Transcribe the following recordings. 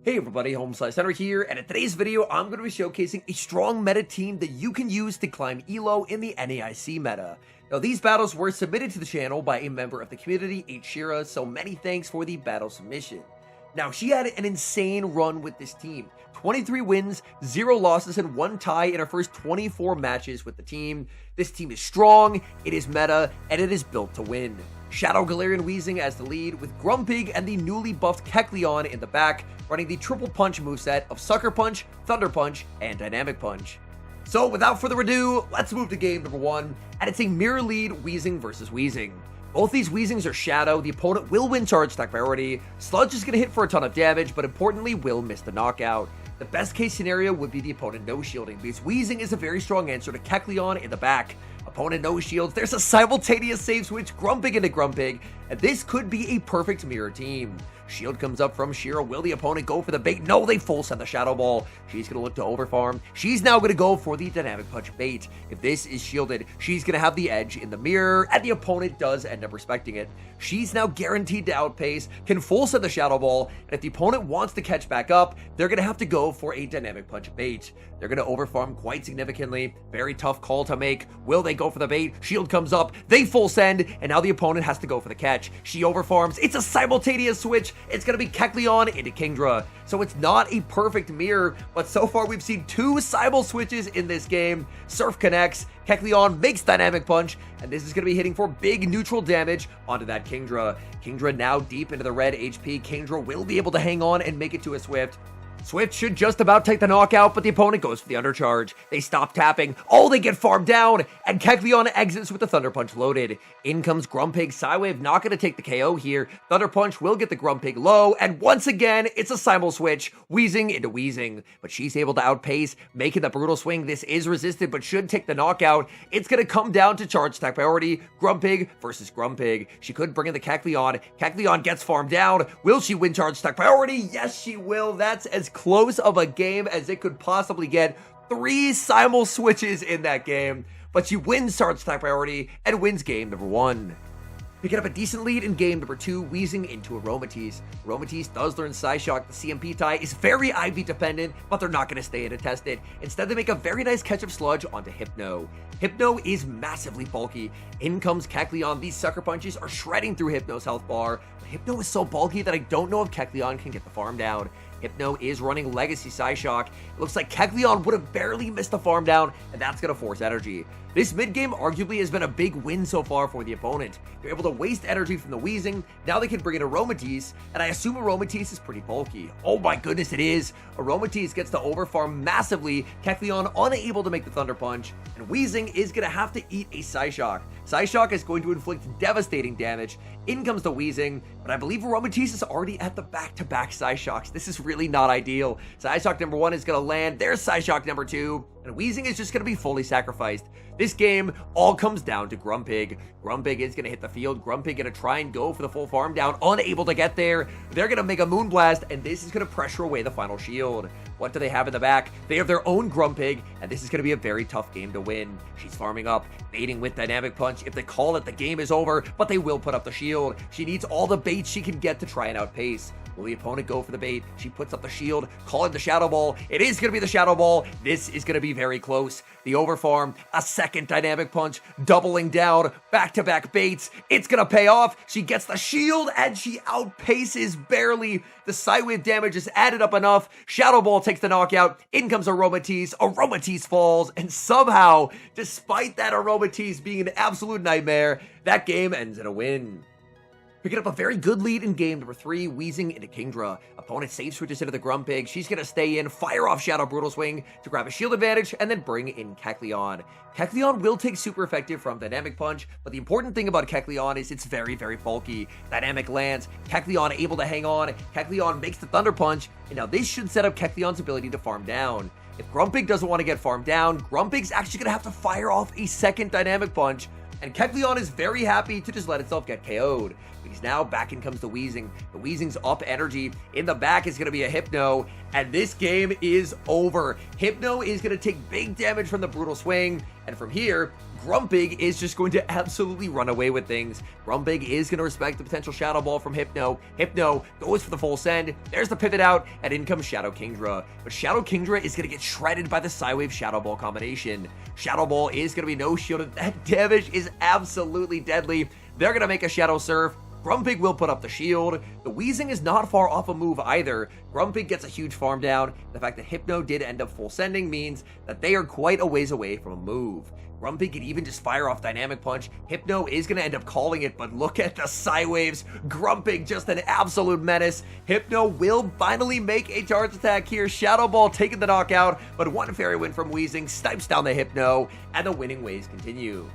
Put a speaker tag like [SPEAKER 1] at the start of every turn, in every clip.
[SPEAKER 1] Hey everybody, HomeSliceHenry here, and in today's video, I'm going to be showcasing a strong meta team that you can use to climb elo in the NAIC meta. Now, these battles were submitted to the channel by a member of the community, Shira, so many thanks for the battle submission. Now, she had an insane run with this team. 23 wins, 0 losses, and 1 tie in her first 24 matches with the team. This team is strong, it is meta, and it is built to win. Shadow Galarian Weezing as the lead, with Grumpig and the newly buffed Kecleon in the back, running the triple punch moveset of Sucker Punch, Thunder Punch, and Dynamic Punch. So without further ado, let's move to game number 1, and it's a mirror lead Weezing versus Weezing. Both these Weezings are Shadow, the opponent will win charge attack priority, Sludge is going to hit for a ton of damage, but importantly will miss the knockout. The best case scenario would be the opponent no shielding, because Weezing is a very strong answer to Kecleon in the back. Opponent no shields, there's a simultaneous save switch, Grumpig into Grumpig, and this could be a perfect mirror team. Shield comes up from Shira. Will the opponent go for the bait? No, they full send the Shadow Ball. She's going to look to overfarm. She's now going to go for the Dynamic Punch bait. If this is shielded, she's going to have the edge in the mirror, and the opponent does end up respecting it. She's now guaranteed to outpace, can full send the Shadow Ball, and if the opponent wants to catch back up, they're going to have to go for a Dynamic Punch bait. They're going to overfarm quite significantly. Very tough call to make. Will they go for the bait? Shield comes up. They full send, and now the opponent has to go for the catch. She overfarms. It's a simultaneous switch. It's going to be Kecleon into Kingdra. So it's not a perfect mirror, but so far we've seen 2 simul switches in this game. Surf connects, Kecleon makes Dynamic Punch, and this is going to be hitting for big neutral damage onto that Kingdra. Kingdra now deep into the red HP. Kingdra will be able to hang on and make it to a Swift. Swift should just about take the knockout, but the opponent goes for the undercharge. They stop tapping. Oh, they get farmed down, and Kecleon exits with the Thunder Punch loaded. In comes Grumpig. Psywave not going to take the KO here. Thunder Punch will get the Grumpig low, and once again, it's a simul switch. Weezing into Weezing, but she's able to outpace, making the brutal swing. This is resisted, but should take the knockout. It's going to come down to charge attack priority. Grumpig versus Grumpig. She could bring in the Kecleon. Kecleon gets farmed down. Will she win charge attack priority? Yes, she will. That's as close of a game as it could possibly get. 3 simul switches in that game, but she wins charge attack priority and wins game number 1. Picking up a decent lead in game number 2, Weezing into Aromatisse. Aromatisse does learn Psyshock. The CMP tie is very IV dependent, but they're not going to stay in to test it. Instead, they make a very nice catch of Sludge onto Hypno. Hypno is massively bulky. In comes Kecleon. These Sucker Punches are shredding through Hypno's health bar. But Hypno is so bulky that I don't know if Kecleon can get the farm down. Hypno is running Legacy Psyshock. It looks like Kecleon would have barely missed the farm down, and that's going to force energy. This mid-game arguably has been a big win so far for the opponent. They're able to waste energy from the Weezing. Now they can bring in Aromatisse, and I assume Aromatisse is pretty bulky. Oh my goodness, it is. Aromatisse gets to overfarm massively. Kecleon unable to make the Thunder Punch, and Weezing is going to have to eat a Psyshock. Psyshock is going to inflict devastating damage. In comes the Weezing, but I believe Aromatisse is already at the back-to-back Psyshocks. This is really not ideal. Psyshock number 1 is going to land. There's Psyshock number 2, and Weezing is just going to be fully sacrificed. This game all comes down to Grumpig. Grumpig is going to hit the field. Grumpig going to try and go for the full farm down. Unable to get there. They're going to make a Moonblast, and this is going to pressure away the final shield. What do they have in the back? They have their own Grumpig, and this is going to be a very tough game to win. She's farming up, baiting with Dynamic Punch. If they call it, the game is over, but they will put up the shield. She needs all the baits she can get to try and outpace. Will the opponent go for the bait? She puts up the shield, calling the Shadow Ball. It is going to be the Shadow Ball. This is going to be very close. The overfarm, a second Dynamic Punch, doubling down, back-to-back baits. It's going to pay off. She gets the shield, and she outpaces barely. The Psywave damage is added up enough. Shadow Ball takes the knockout. In comes Aromatisse. Aromatisse falls, and somehow, despite that Aromatisse being an absolute nightmare, that game ends in a win. Picking up a very good lead in game number 3, Weezing into Kingdra. Opponent safe switches into the Grumpig. She's going to stay in, fire off Shadow Brutal Swing to grab a shield advantage, and then bring in Kecleon. Kecleon will take super effective from Dynamic Punch, but the important thing about Kecleon is it's very, very bulky. Dynamic lands, Kecleon able to hang on, Kecleon makes the Thunder Punch, and now this should set up Kecleon's ability to farm down. If Grumpig doesn't want to get farmed down, Grumpig's actually going to have to fire off a second Dynamic Punch, and Kecleon is very happy to just let itself get KO'd. abilities. Now back in comes the Weezing. The Weezing's up energy. In the back is going to be a Hypno, and this game is over. Hypno is going to take big damage from the Brutal Swing, and from here, Grumpig is just going to absolutely run away with things. Grumpig is going to respect the potential Shadow Ball from Hypno. Hypno goes for the full send. There's the pivot out, and in comes Shadow Kingdra. But Shadow Kingdra is going to get shredded by the Psywave Shadow Ball combination. Shadow Ball is going to be no shielded. That damage is absolutely deadly. They're going to make a Shadow Surf. Grumpig will put up the shield. The Weezing is not far off a move either. Grumpig gets a huge farm down. The fact that Hypno did end up full sending means that they are quite a ways away from a move. Grumpig can even just fire off Dynamic Punch. Hypno is going to end up calling it, but look at the Psywaves. Grumpig just an absolute menace. Hypno will finally make a charge attack here. Shadow Ball taking the knockout, but one fairy win from Weezing snipes down the Hypno, and the winning ways continue.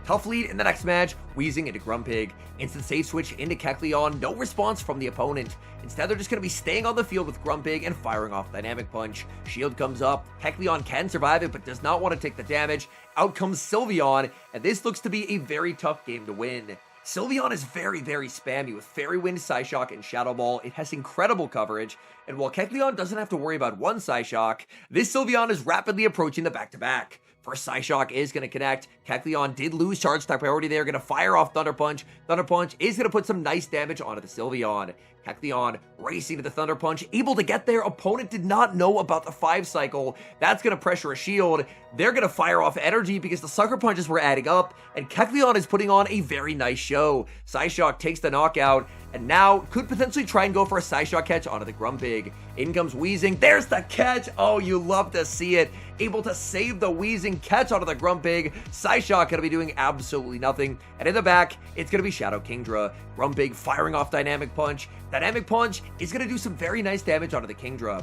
[SPEAKER 1] Tough lead in the next match, Weezing into Grumpig. Instant safe switch into Kecleon, no response from the opponent. Instead, they're just going to be staying on the field with Grumpig and firing off Dynamic Punch. Shield comes up, Kecleon can survive it, but does not want to take the damage. Out comes Sylveon, and this looks to be a very tough game to win. Sylveon is very, very spammy with Fairy Wind, Psyshock, and Shadow Ball. It has incredible coverage, and while Kecleon doesn't have to worry about one Psyshock, this Sylveon is rapidly approaching the back-to-back. First Psyshock is going to connect. Kecleon did lose charge type priority there. Going to fire off Thunder Punch. Thunder Punch is going to put some nice damage onto the Sylveon. Kecleon racing to the Thunder Punch, able to get there. Opponent did not know about the 5 cycle. That's going to pressure a shield. They're going to fire off energy because the Sucker Punches were adding up, and Kecleon is putting on a very nice show. Psyshock takes the knockout, and now could potentially try and go for a Psyshock catch onto the Grumpig. In comes Weezing. There's the catch. Oh, you love to see it. Able to save the Weezing catch onto the Grumpig. Psyshock going to be doing absolutely nothing. And in the back, it's going to be Shadow Kingdra. Grumpig firing off Dynamic Punch. Dynamic Punch is going to do some very nice damage onto the Kingdra.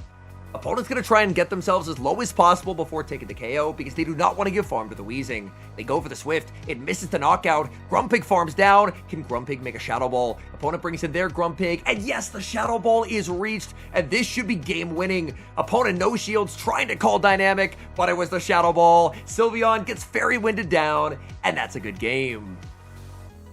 [SPEAKER 1] Opponent's going to try and get themselves as low as possible before taking the KO because they do not want to give farm to the Weezing. They go for the Swift. It misses the knockout. Grumpig farms down. Can Grumpig make a Shadow Ball? Opponent brings in their Grumpig. And yes, the Shadow Ball is reached. And this should be game winning. Opponent no shields trying to call Dynamic, but it was the Shadow Ball. Sylveon gets Fairy Winded down. And that's a good game.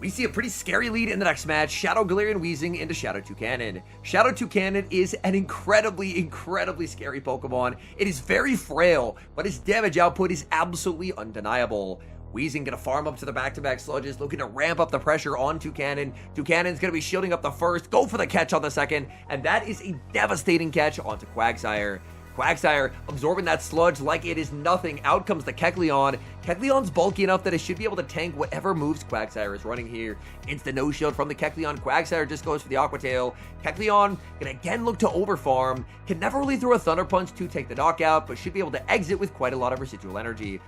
[SPEAKER 1] We see a pretty scary lead in the next match, Shadow Galarian Weezing into Shadow Toucanon. Shadow Toucanon is an incredibly scary Pokemon. It is very frail, but its damage output is absolutely undeniable. Weezing gonna farm up to the back-to-back sludges, looking to ramp up the pressure on Toucanon. Toucanon's gonna be shielding up the first, go for the catch on the second, and that is a devastating catch onto Quagsire. Quagsire absorbing that sludge like it is nothing. Out comes the Kecleon. Kecleon's bulky enough that it should be able to tank whatever moves Quagsire is running here. Instant no shield from the Kecleon. Quagsire just goes for the Aqua Tail. Kecleon can again look to overfarm. Can never really throw a Thunder Punch to take the knockout, but should be able to exit with quite a lot of residual energy.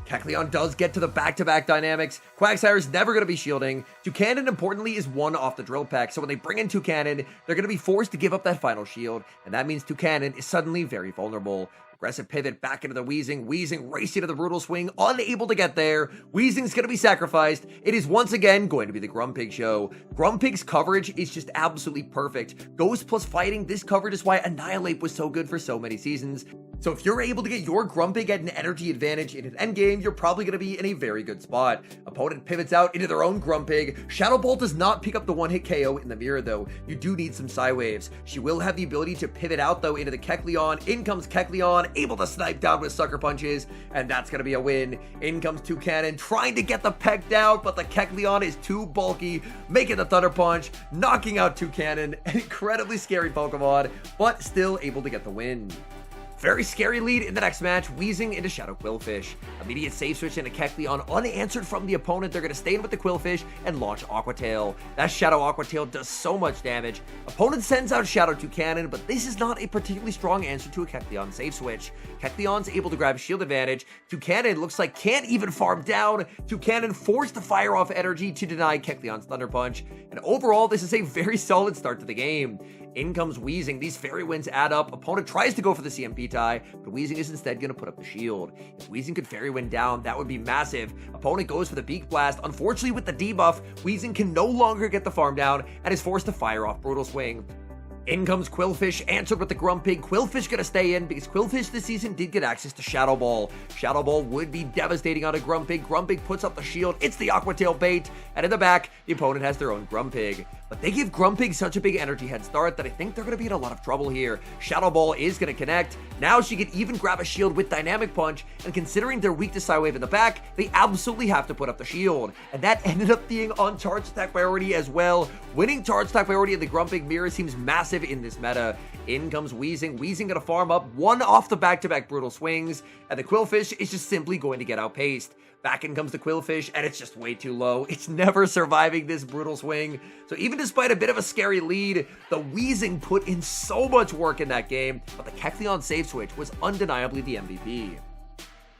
[SPEAKER 1] Kecleon does get to the back-to-back dynamics. Quagsire is never going to be shielding. Toucanon, importantly, is one off the Drill Peck, so when they bring in Toucanon, they're going to be forced to give up that final shield, and that means Toucanon is suddenly very vulnerable. Aggressive pivot back into the Weezing. Weezing racing to the Brutal Swing, unable to get there. Weezing's going to be sacrificed. It is once again going to be the Grumpig show. Grumpig's coverage is just absolutely perfect. Ghost plus fighting, this coverage is why Annihilate was so good for so many seasons. So if you're able to get your Grumpig at an energy advantage in an endgame, you're probably going to be in a very good spot. Opponent pivots out into their own Grumpig. Shadow Ball does not pick up the one-hit KO in the mirror, though. You do need some Psywaves. She will have the ability to pivot out, though, into the Kecleon. In comes Kecleon, able to snipe down with Sucker Punches, and that's going to be a win. In comes Toucanon, trying to get the Peck down, but the Kecleon is too bulky, making the Thunder Punch, knocking out Toucanon. An incredibly scary Pokemon, but still able to get the win. Very scary lead in the next match, Weezing into Shadow Quillfish. Immediate safe switch into Kecleon, unanswered from the opponent. They're going to stay in with the Quillfish and launch Aqua Tail. That Shadow Aqua Tail does so much damage. Opponent sends out Shadow Toucanon, but this is not a particularly strong answer to a Kecleon safe switch. Kecleon's able to grab shield advantage. Toucanon looks like can't even farm down. Toucanon forced to fire off energy to deny Kecleon's Thunder Punch. And overall, this is a very solid start to the game. In comes Weezing. These Fairy Winds add up. Opponent tries to go for the CMP tie, but Weezing is instead going to put up the shield. If Weezing could Fairy Wind down, that would be massive. Opponent goes for the Beak Blast. Unfortunately, with the debuff, Weezing can no longer get the farm down and is forced to fire off Brutal Swing. In comes Qwilfish, answered with the Grumpig. Qwilfish gonna stay in because Qwilfish this season did get access to Shadow Ball. Shadow Ball would be devastating on a Grumpig. Grumpig puts up the shield. It's the Aqua Tail bait. And in the back, the opponent has their own Grumpig. But they give Grumpig such a big energy head start that I think they're gonna be in a lot of trouble here. Shadow Ball is gonna connect. Now she can even grab a shield with Dynamic Punch. And considering they're weak to Psywave in the back, they absolutely have to put up the shield. And that ended up being on charge attack priority as well. Winning charge attack priority in the Grumpig mirror seems massive in this meta. In comes Weezing. Weezing gonna farm up one off the back-to-back brutal swings, and the Qwilfish is just simply going to get outpaced. Back in comes the Qwilfish, and it's just way too low. It's never surviving this brutal swing. So even despite a bit of a scary lead, the Weezing put in so much work in that game, but the Kecleon save switch was undeniably the MVP.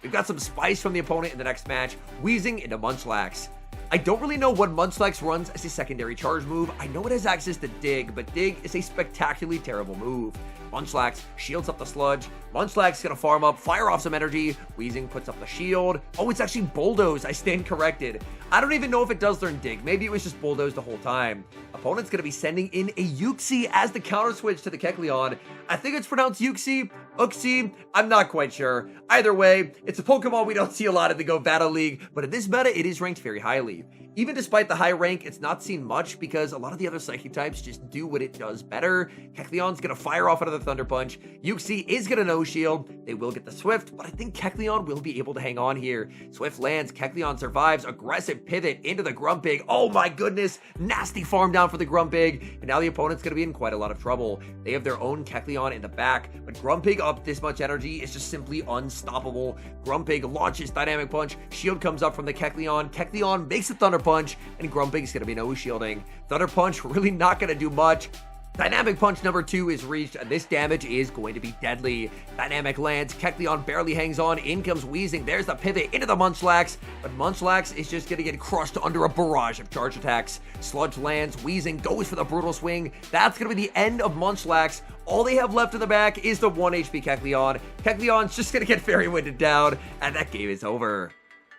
[SPEAKER 1] We've got some spice from the opponent in the next match. Weezing into Munchlax. I don't really know what Munchlax runs as a secondary charge move. I know it has access to Dig, but Dig is a spectacularly terrible move. Munchlax shields up the Sludge. Munchlax gonna farm up, fire off some energy. Weezing puts up the shield. Oh, it's actually Bulldoze. I stand corrected. I don't even know if it does learn Dig. Maybe it was just Bulldoze the whole time. Opponent's gonna be sending in a Uxie as the counter switch to the Kecleon. I think it's pronounced Uxie. Uxie, I'm not quite sure. Either way, it's a Pokemon we don't see a lot in the Go Battle League, but in this meta, it is ranked very highly. Even despite the high rank, it's not seen much because a lot of the other Psychic types just do what it does better. Kecleon's gonna fire off another Thunder Punch. Uxie is gonna no shield. They will get the Swift, but I think Kecleon will be able to hang on here. Swift lands, Kecleon survives, aggressive pivot into the Grumpig. Oh my goodness, nasty farm down for the Grumpig, and now the opponent's gonna be in quite a lot of trouble. They have their own Kecleon in the back, but Grumpig up this much energy is just simply unstoppable. Grumpig launches Dynamic Punch, shield comes up from the Kecleon. Kecleon makes a Thunder Punch, and Grumpig's gonna be no shielding. Thunder Punch really not gonna do much. Dynamic Punch number 2 is reached, and this damage is going to be deadly. Dynamic lands, Kecleon barely hangs on, in comes Weezing, there's the pivot into the Munchlax, but Munchlax is just gonna get crushed under a barrage of charge attacks. Sludge lands, Weezing goes for the brutal swing, that's gonna be the end of Munchlax. All they have left in the back is the 1 HP Kecleon. Kecleon's just gonna get Fairy Winded down, and that game is over.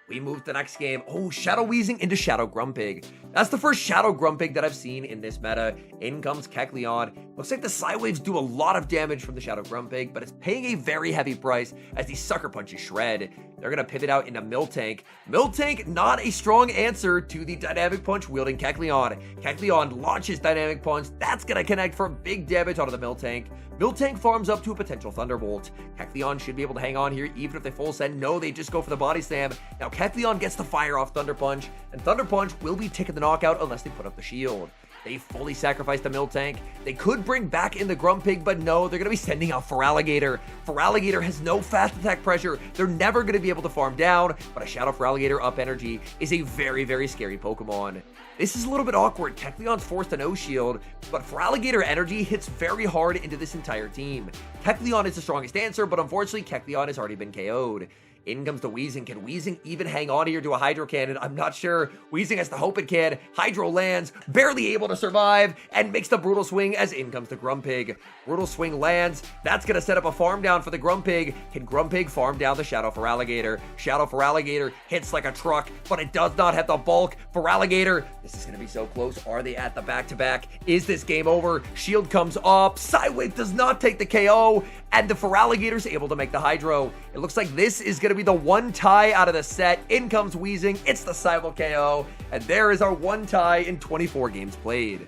[SPEAKER 1] We move to the next game. Oh, Shadow Weezing into Shadow Grumpig. That's the first Shadow Grumpig that I've seen in this meta. In comes Kecleon. Looks like the Psywaves do a lot of damage from the Shadow Grumpig, but it's paying a very heavy price as these Sucker Punches shred. They're going to pivot out into Miltank. Miltank, not a strong answer to the Dynamic Punch wielding Kecleon. Kecleon launches Dynamic Punch. That's going to connect for big damage onto the Miltank. Miltank farms up to a potential Thunderbolt. Kecleon should be able to hang on here even if they full send. No, they just go for the Body Slam. Now Kecleon gets the fire off Thunder Punch, and Thunder Punch will be taking the knockout unless they put up the shield. They fully sacrificed the Miltank. They could bring back in the Grumpig, but no, they're going to be sending out Feraligatr. Feraligatr has no fast attack pressure. They're never going to be able to farm down, but a Shadow Feraligatr up energy is a very, very scary Pokemon. This is a little bit awkward. Kecleon's forced to no shield, but Feraligatr energy hits very hard into this entire team. Kecleon is the strongest answer, but unfortunately, Kecleon has already been KO'd. In comes the Weezing. Can Weezing even hang on here to a Hydro Cannon? I'm not sure. Weezing has to hope it can. Hydro lands, barely able to survive, and makes the Brutal Swing as in comes the Grumpig. Brutal Swing lands. That's going to set up a farm down for the Grumpig. Can Grumpig farm down the Shadow Feraligatr? Shadow Feraligatr hits like a truck, but it does not have the bulk. Feraligatr, this is going to be so close. Are they at the back-to-back? Is this game over? Shield comes up. Psywave does not take the KO, and the Feraligator's able to make the Hydro. It looks like this is going to be the one tie out of the set. In comes Weezing. It's the Cyber KO, and there is our one tie in 24 games played.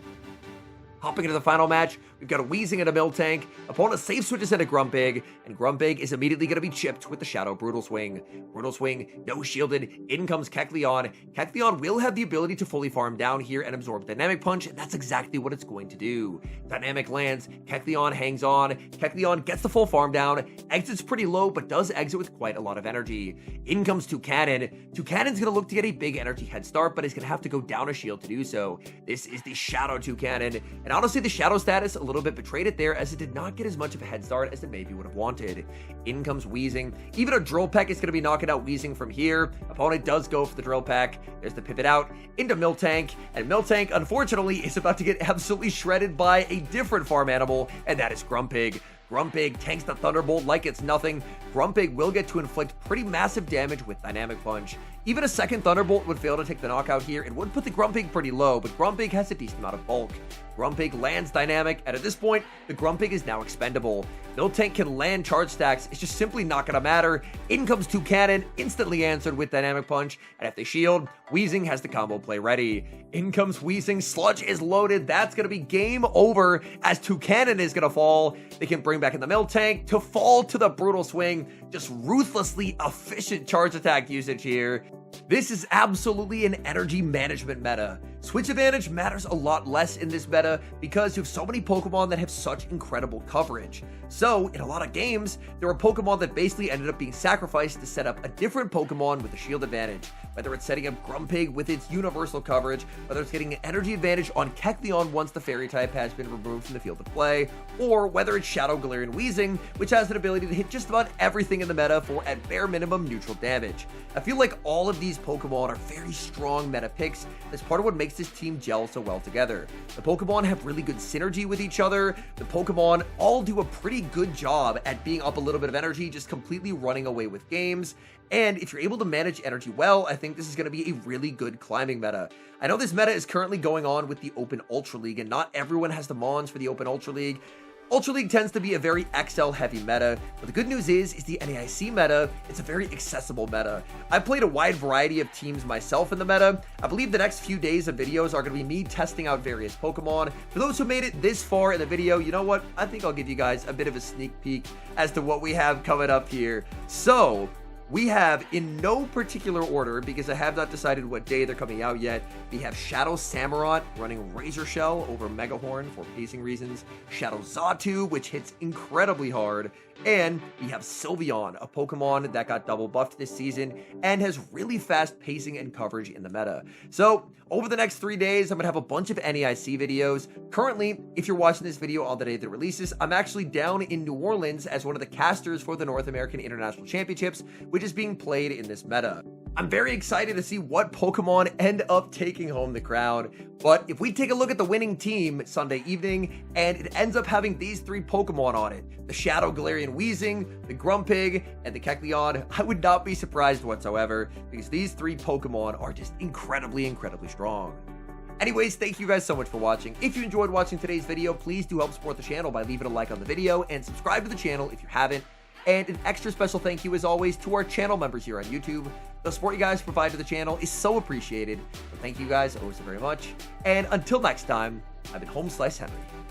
[SPEAKER 1] Hopping into the final match, we've got a Weezing and a Miltank. Opponent safe switches into Grumpig, and Grumpig is immediately going to be chipped with the Shadow Brutal Swing. Brutal Swing, no shielded. In comes Kecleon. Kecleon will have the ability to fully farm down here and absorb Dynamic Punch, and that's exactly what it's going to do. Dynamic lands, Kecleon hangs on. Kecleon gets the full farm down, exits pretty low, but does exit with quite a lot of energy. In comes Toucannon. Toucannon's going to look to get a big energy head start, but he's going to have to go down a shield to do so. This is the Shadow Toucannon, and honestly, the Shadow status a little bit betrayed it there as it did not get as much of a head start as it maybe would have wanted. In comes Weezing. Even a Drill Peck is going to be knocking out Weezing from here. Opponent does go for the Drill Peck. There's the pivot out into Miltank, and Miltank, unfortunately, is about to get absolutely shredded by a different farm animal, and that is Grumpig. Grumpig tanks the Thunderbolt like it's nothing. Grumpig will get to inflict pretty massive damage with Dynamic Punch. Even a second Thunderbolt would fail to take the knockout here. It would put the Grumpig pretty low, but Grumpig has a decent amount of bulk. Grumpig lands Dynamic, and at this point, the Grumpig is now expendable. Miltank can land charge stacks, it's just simply not gonna matter. In comes Toucannon, instantly answered with Dynamic Punch, and if they shield, Weezing has the combo play ready. In comes Weezing, Sludge is loaded, that's gonna be game over as Toucannon is gonna fall. They can bring back in the Miltank to fall to the Brutal Swing, just ruthlessly efficient charge attack usage here. This is absolutely an energy management meta. Switch advantage matters a lot less in this meta because you have so many Pokemon that have such incredible coverage. So, in a lot of games, there were Pokemon that basically ended up being sacrificed to set up a different Pokemon with a shield advantage. Whether it's setting up Grumpig with its universal coverage, whether it's getting an energy advantage on Kecleon once the Fairy type has been removed from the field of play, or whether it's Shadow Galarian Weezing, which has an ability to hit just about everything in the meta for at bare minimum neutral damage. I feel like all of these Pokemon are very strong meta picks. That's part of what makes this team gel so well together. The Pokemon have really good synergy with each other. The Pokemon all do a pretty good job at being up a little bit of energy, just completely running away with games. And if you're able to manage energy well, I think this is going to be a really good climbing meta. I know this meta is currently going on with the Open Ultra League, and not everyone has the Mons for the Open Ultra League. Ultra League tends to be a very XL heavy meta, but the good news is the NAIC meta, it's a very accessible meta. I've played a wide variety of teams myself in the meta. I believe the next few days of videos are going to be me testing out various Pokemon. For those who made it this far in the video, you know what? I think I'll give you guys a bit of a sneak peek as to what we have coming up here. So, we have, in no particular order, because I have not decided what day they're coming out yet, we have Shadow Samurott running Razor Shell over Megahorn for pacing reasons, Shadow Xatu, which hits incredibly hard, and we have Sylveon, a Pokemon that got double buffed this season and has really fast pacing and coverage in the meta. So, over the next 3 days, I'm going to have a bunch of NAIC videos. Currently, if you're watching this video on the day that it releases, I'm actually down in New Orleans as one of the casters for the North American International Championships, which is being played in this meta. I'm very excited to see what Pokemon end up taking home the crown, but if we take a look at the winning team Sunday evening, and it ends up having these three Pokemon on it, the Shadow Galarian Weezing, the Grumpig, and the Kecleon, I would not be surprised whatsoever, because these three Pokemon are just incredibly strong. Anyways, thank you guys so much for watching. If you enjoyed watching today's video, please do help support the channel by leaving a like on the video and subscribe to the channel if you haven't. And an extra special thank you, as always, to our channel members here on YouTube. The support you guys provide to the channel is so appreciated. So thank you guys so very much. And until next time, I've been HomeSliceHenry.